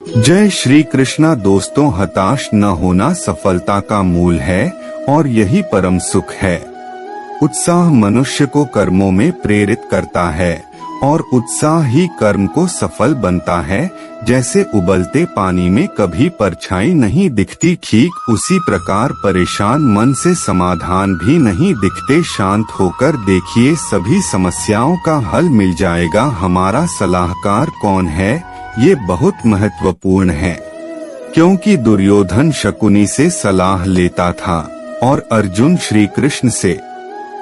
जय श्री कृष्णा। दोस्तों, हताश न होना सफलता का मूल है और यही परम सुख है। उत्साह मनुष्य को कर्मों में प्रेरित करता है और उत्साह ही कर्म को सफल बनता है। जैसे उबलते पानी में कभी परछाई नहीं दिखती, ठीक उसी प्रकार परेशान मन से समाधान भी नहीं दिखते। शांत होकर देखिए, सभी समस्याओं का हल मिल जाएगा। हमारा सलाहकार कौन है, ये बहुत महत्वपूर्ण है, क्योंकि दुर्योधन शकुनी से सलाह लेता था और अर्जुन श्री कृष्ण से।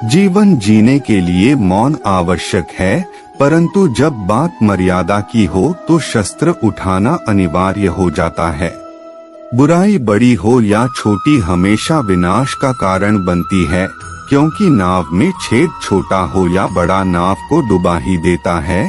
जीवन जीने के लिए मौन आवश्यक है, परंतु जब बात मर्यादा की हो तो शस्त्र उठाना अनिवार्य हो जाता है। बुराई बड़ी हो या छोटी हमेशा विनाश का कारण बनती है, क्योंकि नाव में छेद छोटा हो या बड़ा नाव को डुबा ही देता है।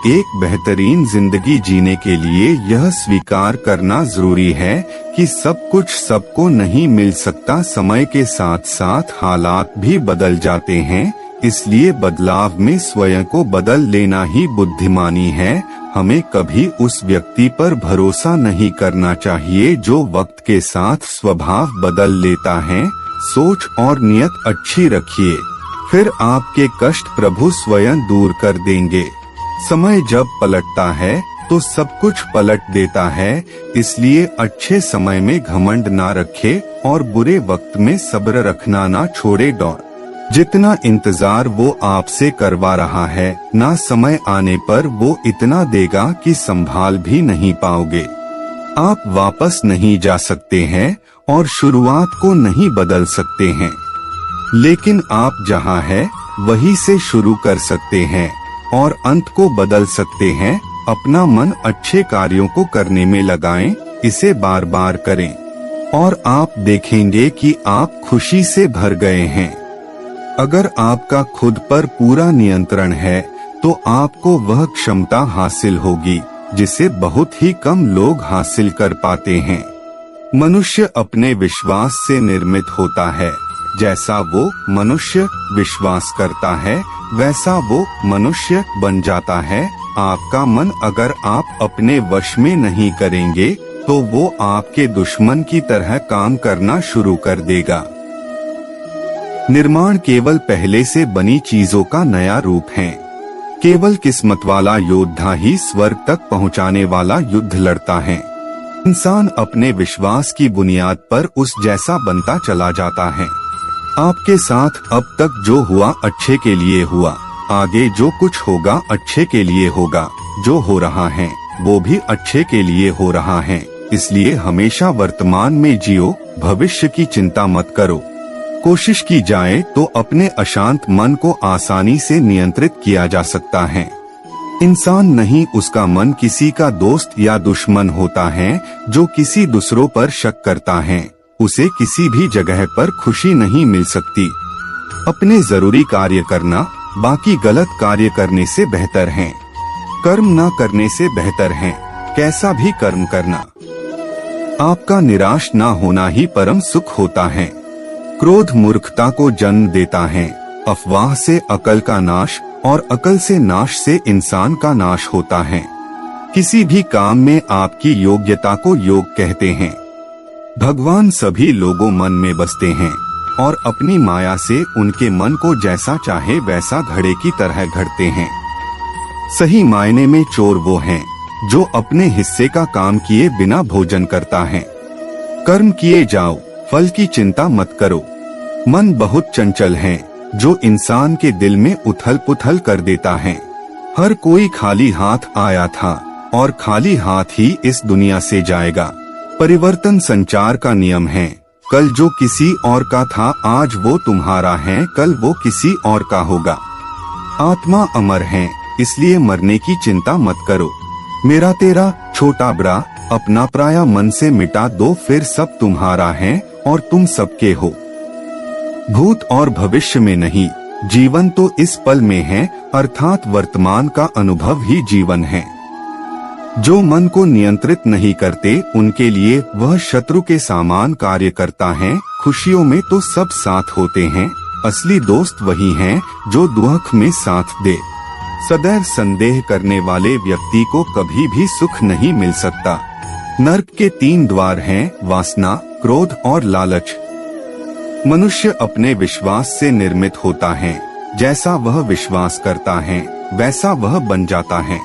एक बेहतरीन जिंदगी जीने के लिए यह स्वीकार करना जरूरी है कि सब कुछ सबको नहीं मिल सकता। समय के साथ साथ हालात भी बदल जाते हैं, इसलिए बदलाव में स्वयं को बदल लेना ही बुद्धिमानी है। हमें कभी उस व्यक्ति पर भरोसा नहीं करना चाहिए जो वक्त के साथ स्वभाव बदल लेता है। सोच और नियत अच्छी रखिए, फिर आपके कष्ट प्रभु स्वयं दूर कर देंगे। समय जब पलटता है तो सब कुछ पलट देता है, इसलिए अच्छे समय में घमंड ना रखे और बुरे वक्त में सब्र रखना ना छोड़े। जितना इंतजार वो आपसे करवा रहा है, ना समय आने पर वो इतना देगा कि संभाल भी नहीं पाओगे। आप वापस नहीं जा सकते हैं और शुरुआत को नहीं बदल सकते हैं, लेकिन आप जहां है वहीं से शुरू कर सकते हैं और अंत को बदल सकते हैं। अपना मन अच्छे कार्यों को करने में लगाएं, इसे बार बार करें और आप देखेंगे कि आप खुशी से भर गए हैं। अगर आपका खुद पर पूरा नियंत्रण है तो आपको वह क्षमता हासिल होगी जिसे बहुत ही कम लोग हासिल कर पाते हैं। मनुष्य अपने विश्वास से निर्मित होता है। जैसा वो मनुष्य विश्वास करता है वैसा वो मनुष्य बन जाता है। आपका मन अगर आप अपने वश में नहीं करेंगे तो वो आपके दुश्मन की तरह काम करना शुरू कर देगा। निर्माण केवल पहले से बनी चीजों का नया रूप है। केवल किस्मत वाला योद्धा ही स्वर्ग तक पहुंचाने वाला युद्ध लड़ता है। इंसान अपने विश्वास की बुनियाद पर उस जैसा बनता चला जाता है। आपके साथ अब तक जो हुआ अच्छे के लिए हुआ, आगे जो कुछ होगा अच्छे के लिए होगा। जो हो रहा है वो भी अच्छे के लिए हो रहा है, इसलिए हमेशा वर्तमान में जियो, भविष्य की चिंता मत करो। कोशिश की जाए तो अपने अशांत मन को आसानी से नियंत्रित किया जा सकता है। इंसान नहीं, उसका मन किसी का दोस्त या दुश्मन होता है। जो किसी दूसरों पर शक करता है उसे किसी भी जगह पर खुशी नहीं मिल सकती। अपने जरूरी कार्य करना बाकी गलत कार्य करने से बेहतर है। कर्म न करने से बेहतर है कैसा भी कर्म करना। आपका निराश न होना ही परम सुख होता है। क्रोध मूर्खता को जन्म देता है। अफवाह से अकल का नाश और अकल से नाश से इंसान का नाश होता है। किसी भी काम में आपकी योग्यता को योग कहते हैं। भगवान सभी लोगों मन में बसते हैं और अपनी माया से उनके मन को जैसा चाहे वैसा घड़े की तरह घड़ते हैं। सही मायने में चोर वो हैं जो अपने हिस्से का काम किए बिना भोजन करता है। कर्म किए जाओ, फल की चिंता मत करो। मन बहुत चंचल है जो इंसान के दिल में उथल पुथल कर देता है। हर कोई खाली हाथ आया था और खाली हाथ ही इस दुनिया से जाएगा। परिवर्तन संचार का नियम है। कल जो किसी और का था आज वो तुम्हारा है, कल वो किसी और का होगा। आत्मा अमर है, इसलिए मरने की चिंता मत करो। मेरा तेरा छोटा बड़ा अपना पराया मन से मिटा दो, फिर सब तुम्हारा है और तुम सबके हो। भूत और भविष्य में नहीं, जीवन तो इस पल में है, अर्थात वर्तमान का अनुभव ही जीवन है। जो मन को नियंत्रित नहीं करते उनके लिए वह शत्रु के समान कार्य करता है। खुशियों में तो सब साथ होते हैं, असली दोस्त वही हैं जो दुख में साथ दे। सदैव संदेह करने वाले व्यक्ति को कभी भी सुख नहीं मिल सकता। नर्क के 3 द्वार हैं, वासना, क्रोध और लालच। मनुष्य अपने विश्वास से निर्मित होता है। जैसा वह विश्वास करता है वैसा वह बन जाता है।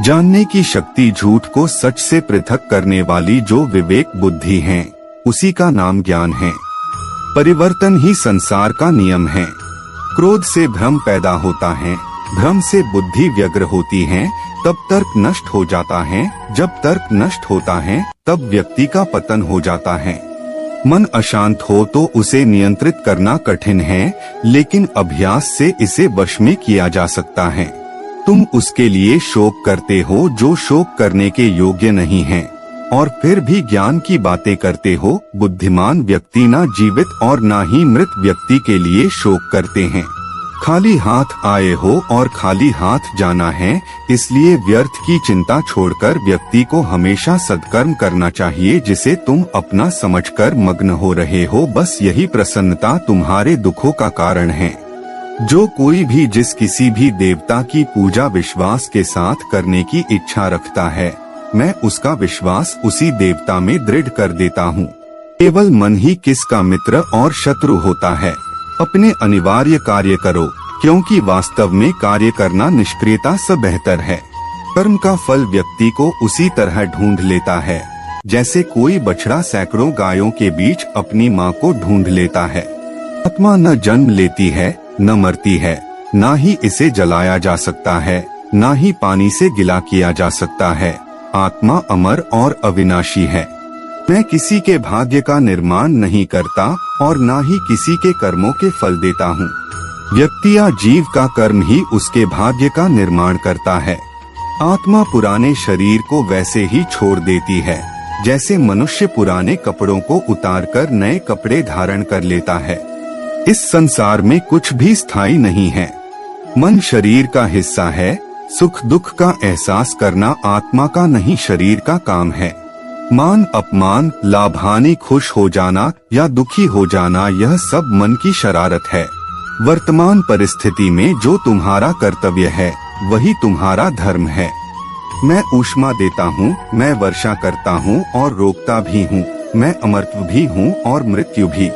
जानने की शक्ति झूठ को सच से पृथक करने वाली जो विवेक बुद्धि है, उसी का नाम ज्ञान है। परिवर्तन ही संसार का नियम है। क्रोध से भ्रम पैदा होता है, भ्रम से बुद्धि व्यग्र होती है, तब तर्क नष्ट हो जाता है। जब तर्क नष्ट होता है तब व्यक्ति का पतन हो जाता है। मन अशांत हो तो उसे नियंत्रित करना कठिन है, लेकिन अभ्यास से इसे वश में किया जा सकता है। तुम उसके लिए शोक करते हो जो शोक करने के योग्य नहीं है, और फिर भी ज्ञान की बातें करते हो। बुद्धिमान व्यक्ति ना जीवित और ना ही मृत व्यक्ति के लिए शोक करते हैं। खाली हाथ आए हो और खाली हाथ जाना है, इसलिए व्यर्थ की चिंता छोड़कर व्यक्ति को हमेशा सत्कर्म करना चाहिए जिसे तुम अपना समझकर मग्न हो रहे हो। बस यही प्रसन्नता तुम्हारे दुखों का कारण है। जो कोई भी जिस किसी भी देवता की पूजा विश्वास के साथ करने की इच्छा रखता है, मैं उसका विश्वास उसी देवता में दृढ़ कर देता हूँ। केवल मन ही किसका मित्र और शत्रु होता है। अपने अनिवार्य कार्य करो, क्योंकि वास्तव में कार्य करना निष्क्रियता से बेहतर है। कर्म का फल व्यक्ति को उसी तरह ढूंढ लेता है जैसे कोई बछड़ा सैकड़ों गायों के बीच अपनी माँ को ढूंढ लेता है। आत्मा न जन्म लेती है, न मरती है, न ही इसे जलाया जा सकता है, न ही पानी से गिला किया जा सकता है। आत्मा अमर और अविनाशी है। मैं किसी के भाग्य का निर्माण नहीं करता और न ही किसी के कर्मों के फल देता हूँ। व्यक्ति या जीव का कर्म ही उसके भाग्य का निर्माण करता है। आत्मा पुराने शरीर को वैसे ही छोड़ देती है जैसे मनुष्य पुराने कपड़ों को उतारकर नए कपड़े धारण कर लेता है। इस संसार में कुछ भी स्थायी नहीं है। मन शरीर का हिस्सा है। सुख दुख का एहसास करना आत्मा का नहीं शरीर का काम है। मान अपमान, लाभ हानि, खुश हो जाना या दुखी हो जाना, यह सब मन की शरारत है। वर्तमान परिस्थिति में जो तुम्हारा कर्तव्य है वही तुम्हारा धर्म है। मैं ऊष्मा देता हूँ, मैं वर्षा करता हूँ और रोकता भी हूँ, मैं अमरत्व भी हूँ और मृत्यु भी।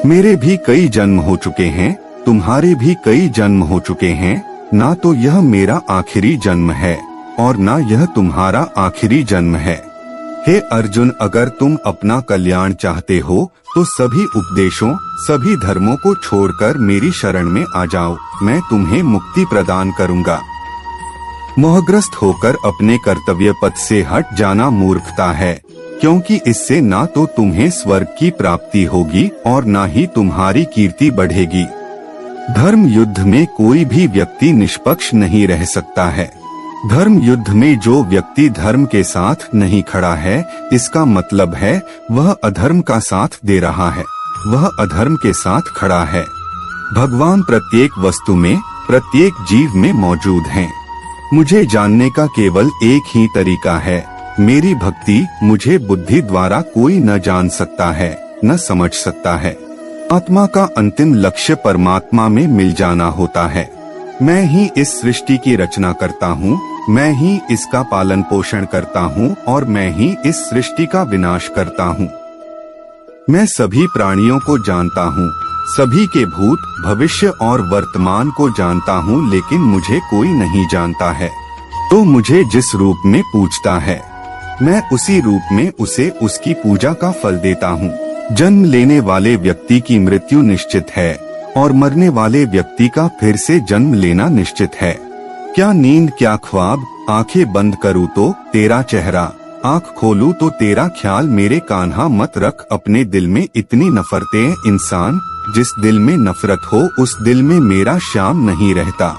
मेरे भी कई जन्म हो चुके हैं, तुम्हारे भी कई जन्म हो चुके हैं। ना तो यह मेरा आखिरी जन्म है और ना यह तुम्हारा आखिरी जन्म है। हे अर्जुन, अगर तुम अपना कल्याण चाहते हो तो सभी उपदेशों, सभी धर्मों को छोड़कर मेरी शरण में आ जाओ, मैं तुम्हें मुक्ति प्रदान करूंगा। मोहग्रस्त होकर अपने कर्तव्य पथ से हट जाना मूर्खता है, क्योंकि इससे ना तो तुम्हें स्वर्ग की प्राप्ति होगी और ना ही तुम्हारी कीर्ति बढ़ेगी। धर्म युद्ध में कोई भी व्यक्ति निष्पक्ष नहीं रह सकता है। धर्म युद्ध में जो व्यक्ति धर्म के साथ नहीं खड़ा है, इसका मतलब है वह अधर्म का साथ दे रहा है, वह अधर्म के साथ खड़ा है। भगवान प्रत्येक वस्तु में, प्रत्येक जीव में मौजूद हैं। मुझे जानने का केवल एक ही तरीका है, मेरी भक्ति। मुझे बुद्धि द्वारा कोई न जान सकता है, न समझ सकता है। आत्मा का अंतिम लक्ष्य परमात्मा में मिल जाना होता है। मैं ही इस सृष्टि की रचना करता हूँ, मैं ही इसका पालन पोषण करता हूँ और मैं ही इस सृष्टि का विनाश करता हूँ। मैं सभी प्राणियों को जानता हूँ, सभी के भूत, भविष्य और वर्तमान को जानता हूँ, लेकिन मुझे कोई नहीं जानता है। तो मुझे जिस रूप में पूजता है, मैं उसी रूप में उसे उसकी पूजा का फल देता हूँ। जन्म लेने वाले व्यक्ति की मृत्यु निश्चित है और मरने वाले व्यक्ति का फिर से जन्म लेना निश्चित है। क्या नींद, क्या ख्वाब, आंखें बंद करूँ तो तेरा चेहरा, आंख खोलूं तो तेरा ख्याल। मेरे कान्हा मत रख अपने दिल में इतनी नफरतें। इंसान, जिस दिल में नफरत हो उस दिल में मेरा श्याम नहीं रहता।